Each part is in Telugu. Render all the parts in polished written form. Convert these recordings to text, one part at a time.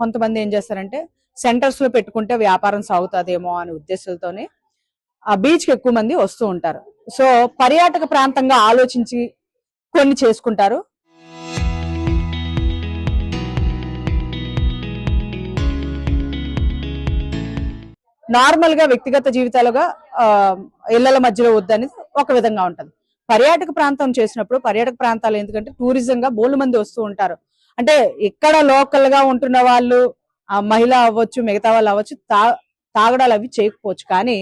కొంతమంది ఏం చేస్తారంటే సెంటర్స్ లో పెట్టుకుంటే వ్యాపారం సాగుతుందేమో అనే ఉద్దేశంతోనే ఆ బీచ్ కి ఎక్కువ మంది వస్తూ ఉంటారు. సో పర్యాటక ప్రాంతంగా ఆలోచించి కొన్ని చేసుకుంటారు. నార్మల్ గా వ్యక్తిగత జీవితాలుగా ఇళ్ల మధ్యలో వద్దనేది ఒక విధంగా ఉంటది. పర్యాటక ప్రాంతం చేసినప్పుడు పర్యాటక ప్రాంతాలు ఎందుకంటే టూరిజం గా బోల్డ్ మంది వస్తూ ఉంటారు. అంటే ఇక్కడ లోకల్ గా ఉంటున్న వాళ్ళు మహిళ అవ్వచ్చు, మిగతా వాళ్ళు అవ్వచ్చు, తాగడాలు అవి చేయకపోవచ్చు. కానీ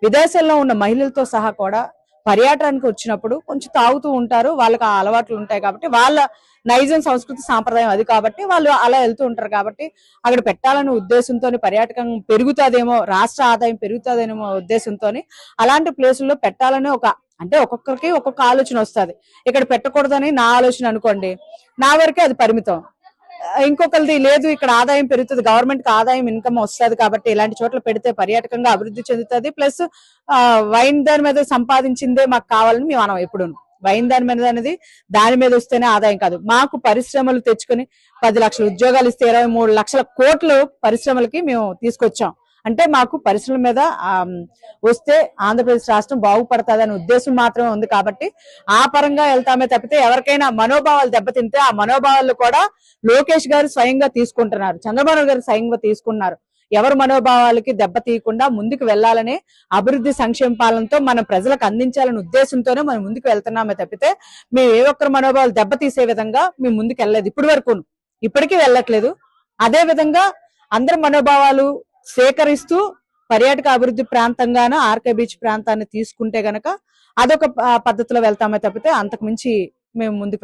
విదేశాల్లో ఉన్న మహిళలతో సహా కూడా పర్యాటకానికి వచ్చినప్పుడు కొంచెం తాగుతూ ఉంటారు. వాళ్ళకి ఆ అలవాట్లు ఉంటాయి కాబట్టి, వాళ్ళ నైజం సంస్కృతి సాంప్రదాయం అది కాబట్టి వాళ్ళు అలా వెళ్తూ ఉంటారు. కాబట్టి అక్కడ పెట్టాలనే ఉద్దేశంతో పర్యాటకం పెరుగుతుందేమో, రాష్ట్ర ఆదాయం పెరుగుతుందేమో ఉద్దేశంతో అలాంటి ప్లేసుల్లో పెట్టాలని అంటే ఒక్కొక్కరికి ఒక్కొక్క ఆలోచన వస్తుంది. ఇక్కడ పెట్టకూడదని నా ఆలోచన అనుకోండి, నా వరకే అది పరిమితం. ఇంకొకరిది లేదు, ఇక్కడ ఆదాయం పెరుగుతుంది, గవర్నమెంట్ కి ఆదాయం ఇన్కమ్ వస్తుంది కాబట్టి ఇలాంటి చోట్ల పెడితే పర్యాటకంగా అభివృద్ధి చెందుతుంది. ప్లస్ వైన్ దాని మీద సంపాదించిందే మాకు కావాలని మేము అనం. ఎప్పుడు వైన్ దాని మీద అనేది దాని మీద వస్తేనే ఆదాయం కాదు. మాకు పరిశ్రమలు తెచ్చుకొని 10 లక్షల ఉద్యోగాలు ఇస్తే 23 లక్షల కోట్లు పరిశ్రమలకి మేము తీసుకొచ్చాం. అంటే మాకు పరిశ్రమల మీద వస్తే ఆంధ్రప్రదేశ్ రాష్ట్రం బాగుపడుతుంది అనే ఉద్దేశం మాత్రమే ఉంది. కాబట్టి ఆ పరంగా వెళ్తామే తప్పితే ఎవరికైనా మనోభావాలు దెబ్బతింటే ఆ మనోభావాలు కూడా లోకేష్ గారు స్వయంగా తీసుకుంటున్నారు, చంద్రబాబు గారు స్వయంగా తీసుకున్నారు. ఎవరి మనోభావాలకి దెబ్బ తీయకుండా ముందుకు వెళ్లాలనే అభివృద్ధి సంక్షేమ పాలనతో మన ప్రజలకు అందించాలనే ఉద్దేశంతోనే మనం ముందుకు వెళ్తున్నామే తప్పితే మేము ఏ ఒక్కరి మనోభావాలు దెబ్బతీసే విధంగా మేము ముందుకు వెళ్ళలేదు. ఇప్పటి వరకు ఇప్పటికీ వెళ్ళట్లేదు. అదే విధంగా అందరి మనోభావాలు సేకరిస్తూ పర్యాటక అభివృద్ధి ప్రాంతంగాన ఆర్కే బీచ్ ప్రాంతాన్ని తీసుకుంటే గనక అదొక పద్ధతిలో వెళ్తామే తప్పితే అంతకు మించి మేము ముందుకు